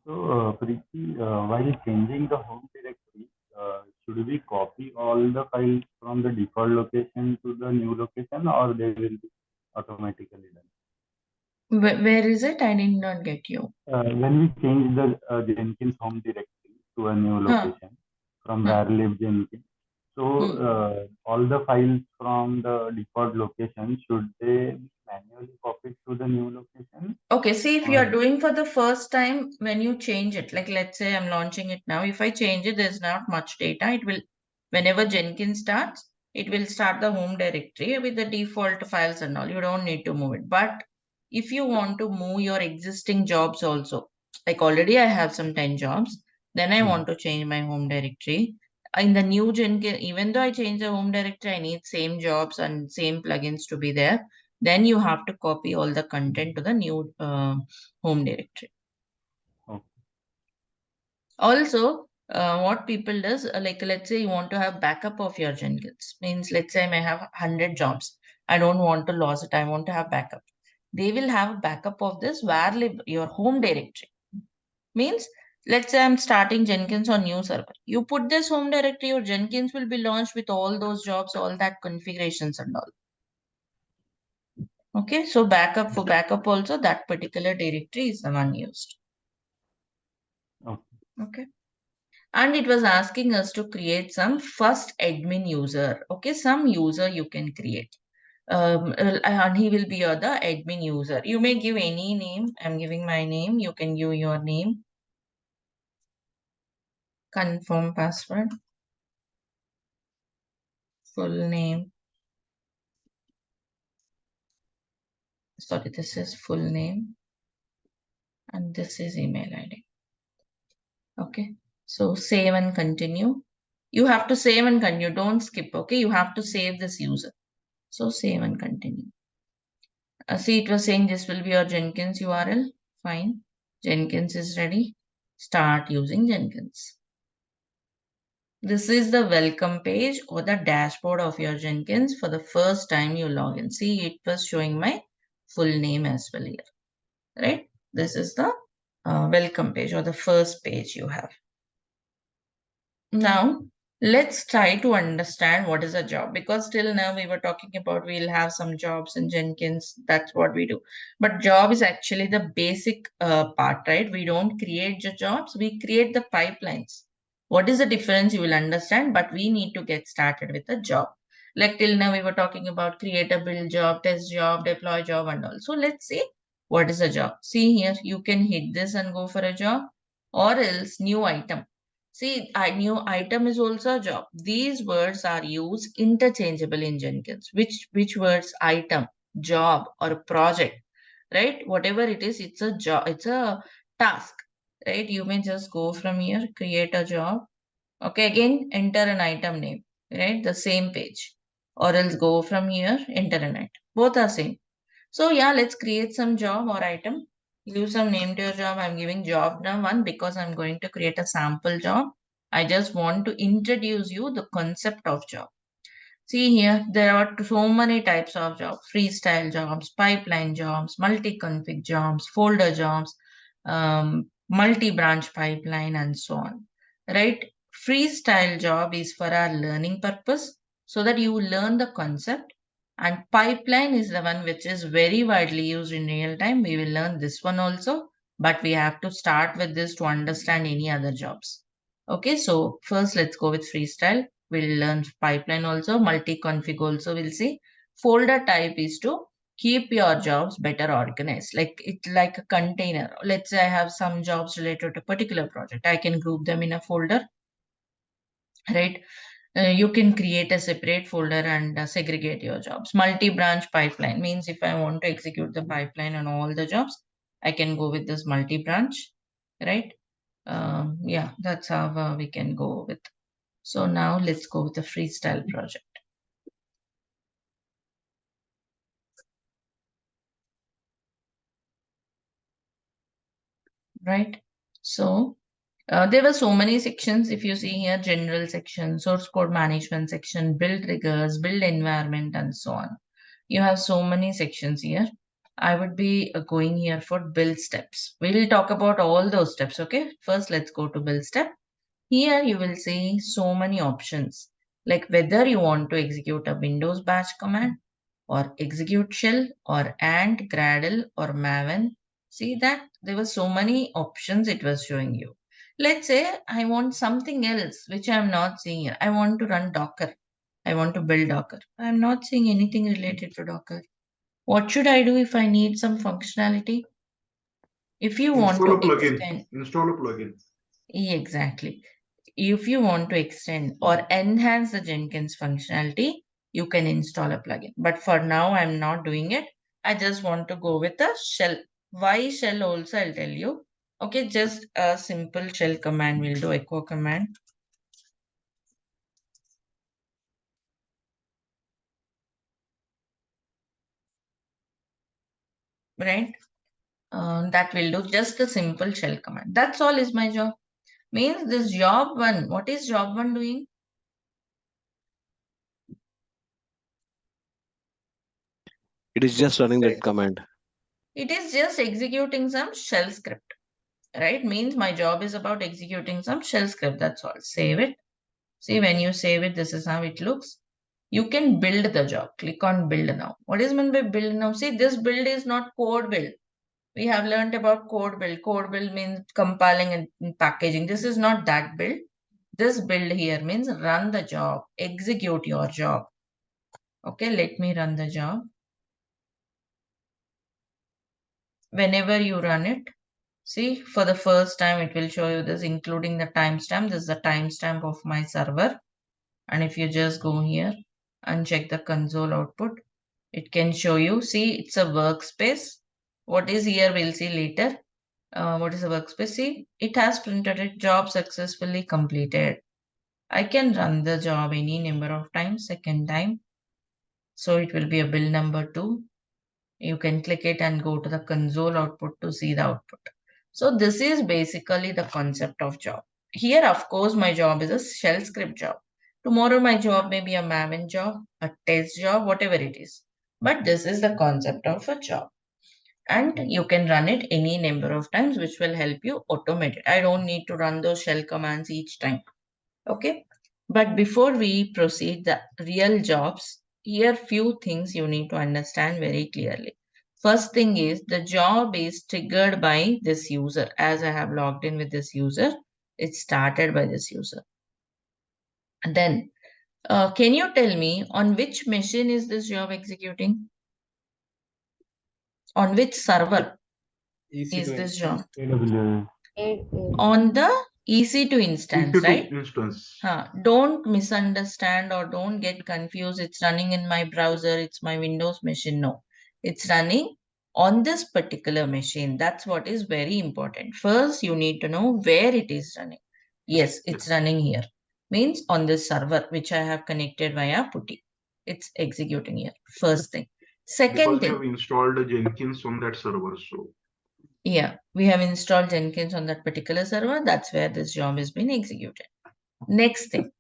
So, Preeti, while changing the home directory, should we copy all the files from the default location to the new location, or they will be automatically done? Where is it? I did not get you. When we change the Jenkins home directory to a new location from where live Jenkins, so all the files from the default location, should they be manually copied to the new location? Okay, see, if you are doing for the first time, when you change it, like let's say I'm launching it now, if I change it, there's not much data. It will, whenever Jenkins starts, it will start the home directory with the default files and all. You don't need to move it. But if you want to move your existing jobs also, like already I have some 10 jobs, then I want to change my home directory. In the new Jenkins, even though I change the home directory, I need same jobs and same plugins to be there. Then you have to copy all the content to the new home directory. Okay. Also, what people does, like let's say you want to have backup of your Jenkins. Means let's say I may have 100 jobs. I don't want to lose it. I want to have backup. They will have backup of this where live your home directory. Means let's say I'm starting Jenkins on new server. You put this home directory, your Jenkins will be launched with all those jobs, all that configurations and all. Okay, so backup for backup also that particular directory is the one used. Okay. And it was asking us to create some first admin user. Okay, some user you can create. And he will be the admin user. You may give any name. I'm giving my name. You can give your name. Confirm password. Full name. Sorry, this is full name. And this is email ID. Okay. So save and continue. You have to save and continue. Don't skip. Okay. You have to save this user. So save and continue. See, it was saying this will be your Jenkins URL. Fine. Jenkins is ready. Start using Jenkins. This is the welcome page or the dashboard of your Jenkins for the first time you log in. See, it was showing my full name as well here. Right? This is the welcome page or the first page you have. Now, let's try to understand what is a job, because till now we were talking about we'll have some jobs in Jenkins. That's what we do. But job is actually the basic part, right? We don't create the jobs, we create the pipelines. What is the difference you will understand, but we need to get started with a job. Like till now we were talking about create a build job, test job, deploy job and all. So let's see what is a job. See here, you can hit this and go for a job, or else new item. See, a new item is also a job. These words are used interchangeably in Jenkins. Which words? Item, job, or project, right? Whatever it is, it's a job. It's a task, right? You may just go from here, create a job. Okay, again, enter an item name, right? The same page. Or else go from here, enter an item. Both are same. So yeah, let's create some job or item. Give some name to your job. I'm giving job number 1 because I'm going to create a sample job. I just want to introduce you the concept of job. See here, there are so many types of jobs: freestyle jobs, pipeline jobs, multi-config jobs, folder jobs, multi-branch pipeline, and so on. Right? Freestyle job is for our learning purpose. so that you learn the concept. And pipeline is the one which is very widely used in real time. We will learn this one also, but we have to start with this to understand any other jobs. Okay, so first let's go with freestyle. We'll learn pipeline also, multi-config also we'll see. Folder type is to keep your jobs better organized, like a container. Let's say I have some jobs related to a particular project. I can group them in a folder, right? You can create a separate folder and segregate your jobs. Multi-branch pipeline means if I want to execute the pipeline on all the jobs, I can go with this multi-branch, right? Yeah, that's how we can go with. So now let's go with the freestyle project. Right? So there were so many sections. If you see here, general section, source code management section, build triggers, build environment, and so on. You have so many sections here. I would be going here for build steps. We will talk about all those steps. Okay. First, let's go to build step. Here you will see so many options, like whether you want to execute a Windows bash command or execute shell or ant, Gradle or Maven. See that there were so many options it was showing you. Let's say I want something else which I am not seeing here. I want to run Docker. I want to build Docker. I am not seeing anything related to Docker. What should I do if I need some functionality? If you want Install to a plugin. extend, Install a plugin. exactly. If you want to extend or enhance the Jenkins functionality, you can install a plugin. But for now, I'm not doing it. I just want to go with a shell. Why shell also, I'll tell you. Okay, just a simple shell command will do, echo command. Right? That will do just a simple shell command. That's all is my job. Means this job one, what is job one doing? It is just running that command. It is just executing some shell script, right? Means my job is about executing some shell script. That's all. Save it. See, when you save it, this is how it looks. You can build the job. Click on build now. What is meant by build now? See, this build is not code build. We have learned about code build. Code build means compiling and packaging. This is not that build. This build here means run the job, execute your job. Okay, let me run the job. Whenever you run it, see, for the first time, it will show you this, including the timestamp. This is the timestamp of my server. And if you just go here and check the console output, it can show you, see, it's a workspace. What is here, we'll see later. What is a workspace? See, it has printed it, job successfully completed. I can run the job any number of times, second time. So it will be a build number 2. You can click it and go to the console output to see the output. So this is basically the concept of job. Here, of course, my job is a shell script job. Tomorrow, my job may be a Maven job, a test job, whatever it is. But this is the concept of a job. And you can run it any number of times, which will help you automate it. I don't need to run those shell commands each time. Okay. But before we proceed the real jobs, here few things you need to understand very clearly. First thing is the job is triggered by this user. As I have logged in with this user, it started by this user. And then, can you tell me on which machine is this job executing? On which server is this job? AWS. On the EC2 instance, EC2 right? instance. Don't misunderstand or don't get confused. It's running in my browser. It's my Windows machine. No, it's running on this particular machine. That's what is very important. First, you need to know where it is running. Yes, it's running here. Means on this server, which I have connected via PuTTY. It's executing here. First thing. Second Because we thing. have installed a Jenkins on that server, so Yeah, we have installed Jenkins on that particular server. That's where this job is being executed. Next thing,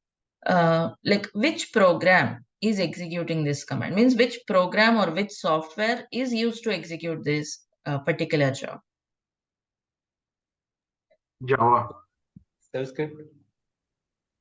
like which program is executing this command? Means which program or which software is used to execute this particular job? Java. Shell script.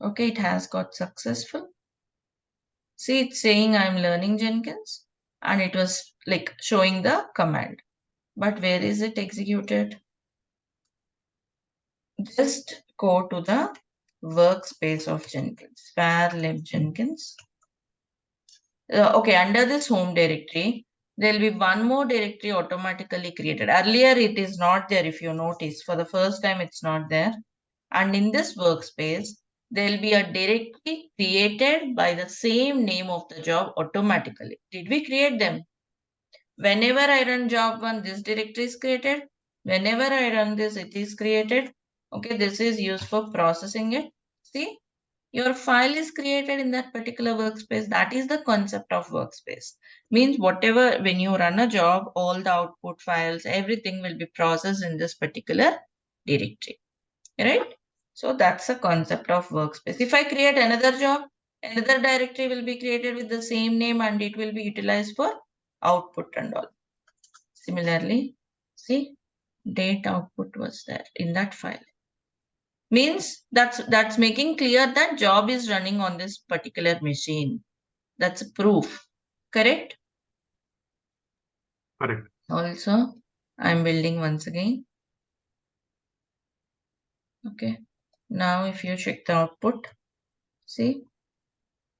Okay, it has got successful. See, it's saying I'm learning Jenkins and it was like showing the command. But where is it executed? Just go to the workspace of Jenkins, var lib Jenkins. Okay, under this home directory, there will be one more directory automatically created. Earlier, it is not there if you notice. For the first time, it's not there. And in this workspace, there will be a directory created by the same name of the job automatically. Did we create them? Whenever I run job 1, this directory is created. Whenever I run this, it is created. Okay, this is used for processing it. See, your file is created in that particular workspace. That is the concept of workspace. Means whatever, when you run a job, all the output files, everything will be processed in this particular directory. Right? So that's the concept of workspace. If I create another job, another directory will be created with the same name and it will be utilized for output and all. Similarly, see, date output was there in that file. Means that's making clear that job is running on this particular machine. That's a proof. Correct? Correct. Also, I'm building once again. Okay. Now if you check the output, see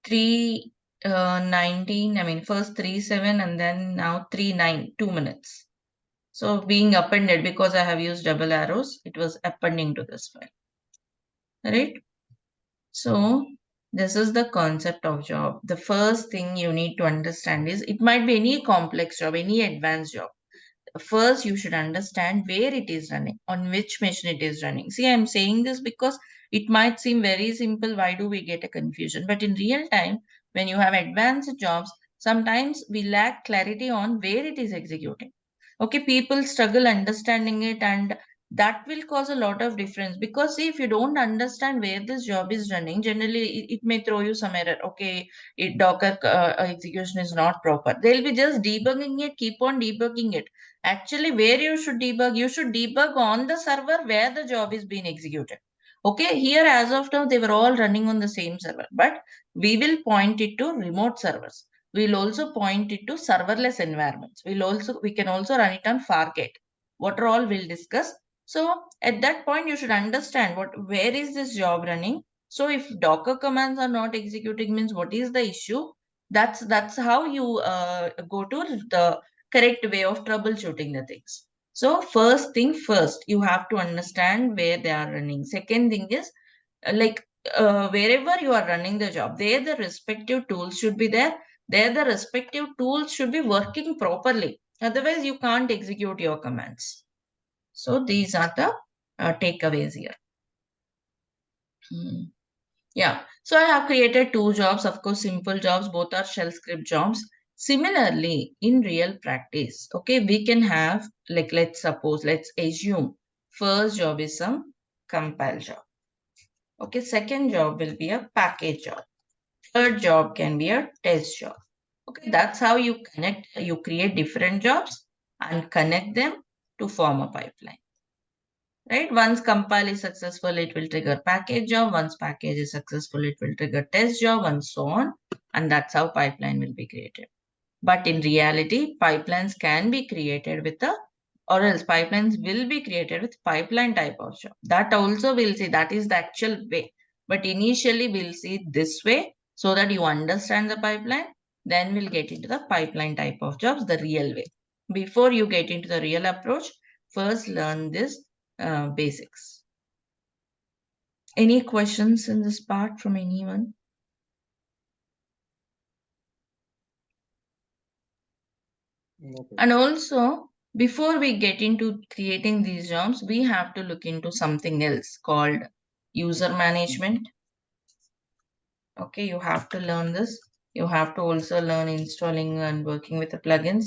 3:19, I mean first 3:7 and then now 3:9, 2 minutes. So being appended because I have used double arrows, it was appending to this file. Right? So this is the concept of job. The first thing you need to understand is it might be any complex job, any advanced job. First, you should understand where it is running, on which machine it is running. See, I'm saying this because it might seem very simple. Why do we get a confusion? But in real time, when you have advanced jobs, sometimes we lack clarity on where it is executing. Okay, people struggle understanding it and that will cause a lot of difference because see, if you don't understand where this job is running, generally it may throw you some error. Okay, Docker execution is not proper. They'll be just debugging it, keep on debugging it. Actually, where you should debug on the server where the job is being executed. Okay, here as of now, they were all running on the same server, but we will point it to remote servers. We'll also point it to serverless environments. We can also run it on Fargate. What are all we'll discuss. So at that point, you should understand where is this job running. So if Docker commands are not executing means what is the issue? That's how you go to the correct way of troubleshooting the things. So first thing first, you have to understand where they are running. Second thing is wherever you are running the job, there the respective tools should be there. There the respective tools should be working properly. Otherwise, you can't execute your commands. So these are the takeaways here. Yeah. So I have created 2 jobs, of course, simple jobs, both are shell script jobs. Similarly, in real practice, okay, we can have, like, let's assume first job is some compile job. Okay, second job will be a package job. Third job can be a test job. Okay, that's how you create different jobs and connect them to form a pipeline. Right? Once compile is successful, it will trigger package job. Once package is successful, it will trigger test job and so on. And that's how pipeline will be created. But in reality, pipelines can be created or else pipelines will be created with pipeline type of job. That also we'll see, that is the actual way. But initially we'll see this way so that you understand the pipeline. Then we'll get into the pipeline type of jobs the real way. Before you get into the real approach, first learn this basics. Any questions in this part from anyone? Okay. And also, before we get into creating these jobs, we have to look into something else called user management. Okay, you have to learn this. You have to also learn installing and working with the plugins.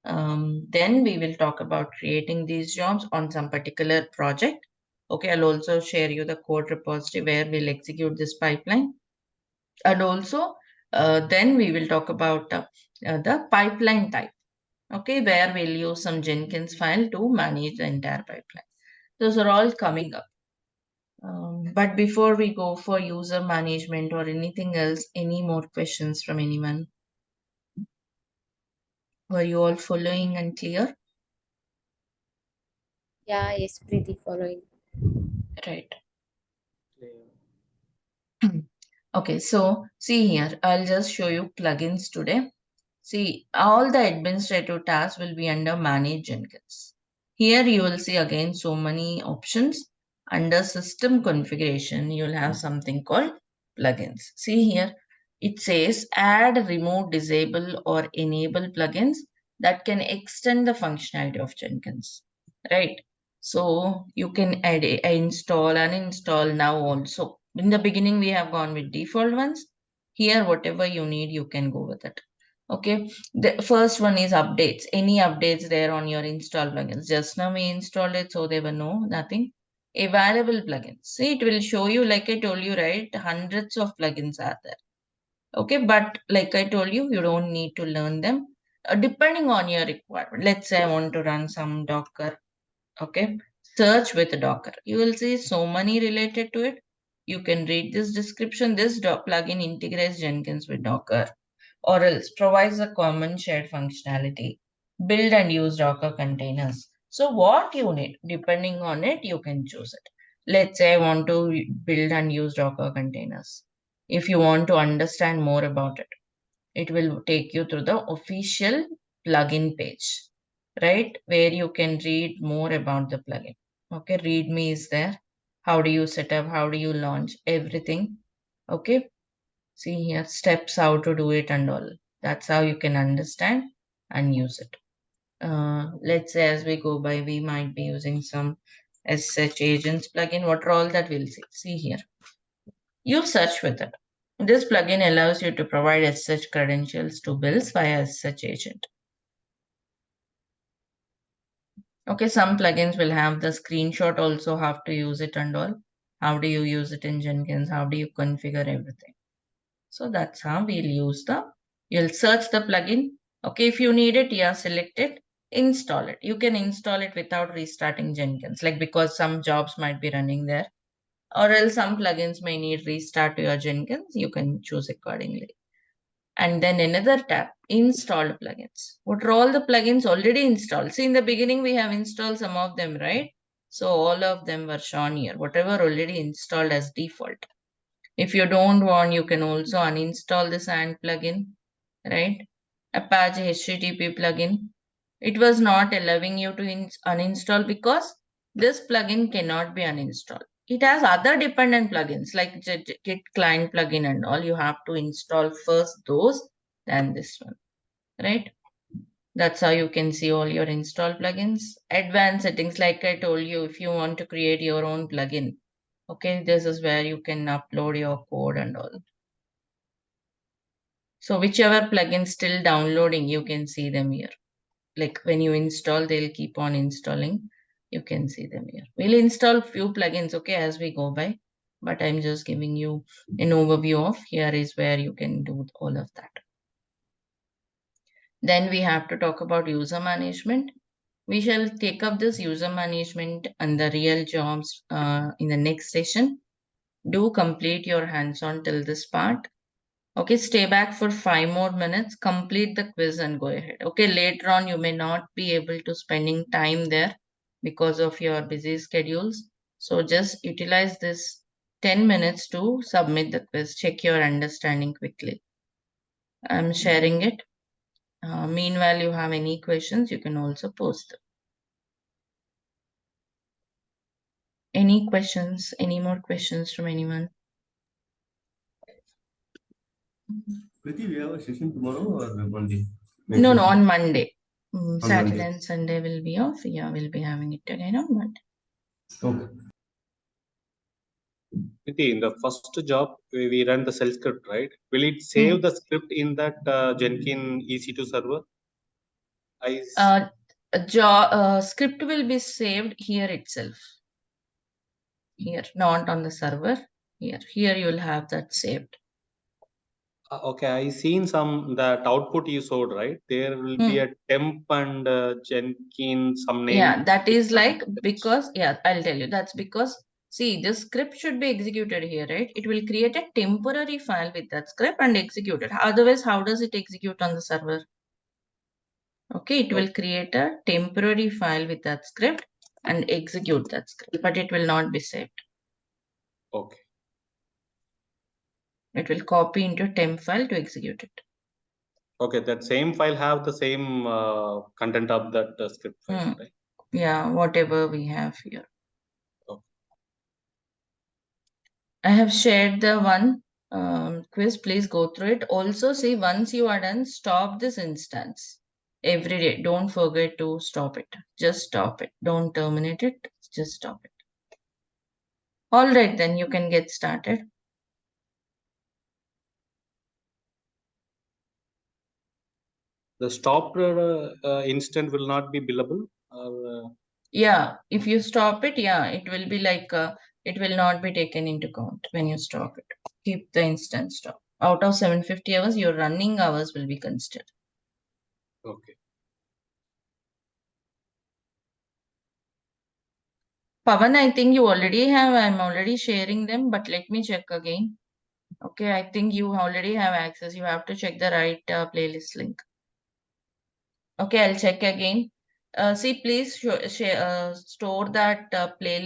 Then we will talk about creating these jobs on some particular project. Okay, I'll also share you the code repository where we'll execute this pipeline. And also, then we will talk about the pipeline type. Okay, where we'll use some Jenkins file to manage the entire pipeline. Those are all coming up. But before we go for user management or anything else, any more questions from anyone? Were you all following and clear? Yeah, yes, pretty following. Right. Okay, so see here, I'll just show you plugins today. See, all the administrative tasks will be under Manage Jenkins. Here you will see again so many options. Under System Configuration, you'll have something called plugins. See here, it says add, remove, disable, or enable plugins that can extend the functionality of Jenkins. Right? So you can add, install, uninstall now also. In the beginning, we have gone with default ones. Here, whatever you need, you can go with it. Okay, the first one is updates. Any updates there on your install plugins? Just now we installed it, so there were nothing. Available plugins. See, it will show you, like I told you, right? Hundreds of plugins are there. Okay, but like I told you, you don't need to learn them. Depending on your requirement. Let's say I want to run some Docker. Okay, search with Docker. You will see so many related to it. You can read this description. This plugin integrates Jenkins with Docker, or else provides a common shared functionality. Build and use Docker containers. So what you need, depending on it, you can choose it. Let's say I want to build and use Docker containers. If you want to understand more about it, it will take you to the official plugin page, right? Where you can read more about the plugin. Okay, README is there. How do you set up? How do you launch? Everything. Okay. See here, steps how to do it and all. That's how you can understand and use it. Let's say as we go by, we might be using some SH agents plugin. What are all that we'll see? See here. You search with it. This plugin allows you to provide SH credentials to builds via SH agent. Okay, some plugins will have the screenshot also, how to use it and all. How do you use it in Jenkins? How do you configure everything? So that's how we'll use you'll search the plugin. Okay, if you need it, yeah, select it, install it. You can install it without restarting Jenkins, like because some jobs might be running there, or else some plugins may need restart to your Jenkins. You can choose accordingly. And then another tab, installed plugins. What are all the plugins already installed? See, in the beginning, we have installed some of them, right? So all of them were shown here, whatever already installed as default. If you don't want, you can also uninstall this AND plugin, right? Apache HTTP plugin. It was not allowing you to uninstall because this plugin cannot be uninstalled. It has other dependent plugins like Git client plugin and all. You have to install first those, then this one, right? That's how you can see all your install plugins. Advanced settings, like I told you, if you want to create your own plugin, okay, this is where you can upload your code and all. So whichever plugin still downloading, you can see them here. Like when you install, they'll keep on installing. You can see them here. We'll install few plugins, okay, as we go by. But I'm just giving you an overview of here is where you can do all of that. Then we have to talk about user management. We shall take up this user management and the real jobs in the next session. Do complete your hands-on till this part. Okay, stay back for 5 more minutes, complete the quiz and go ahead. Okay, later on you may not be able to spending time there because of your busy schedules. So just utilize this 10 minutes to submit the quiz. Check your understanding quickly. I'm sharing it. Meanwhile, you have any questions, you can also post them. Any questions? Any more questions from anyone? Priti, we have a session tomorrow or Monday? No, on Monday. Saturday Monday. and Sunday will be off. Yeah, we'll be having it again on Monday. Okay. In the first job, we run the shell script, right? Will it save the script in that Jenkins EC2 server? Script will be saved here itself. Here, not on the server. Here you will have that saved. Okay, I seen that output you showed, right? There will be a temp and Jenkins some name. Yeah, that is like because, yeah, I'll tell you. That's because See, the script should be executed here, right? It will create a temporary file with that script and execute it. Otherwise, how does it execute on the server? Okay, it will create a temporary file with that script and execute that script, but it will not be saved. Okay. It will copy into temp file to execute it. Okay, that same file have the same content of that script file, right? Yeah, whatever we have here. Okay. I have shared the one quiz. Please go through it. Also, see, once you are done, stop this instance every day. Don't forget to stop it. Just stop it. Don't terminate it. Just stop it. All right, then you can get started. The stopped instant will not be billable. Yeah, if you stop it, yeah, it will be like it will not be taken into count when you stop it. Keep the instance stop. Out of 750 hours, your running hours will be considered. Okay. Pavan, I think you already have. I'm already sharing them, but let me check again. Okay, I think you already have access. You have to check the right playlist link. Okay, I'll check again. See, please store that playlist.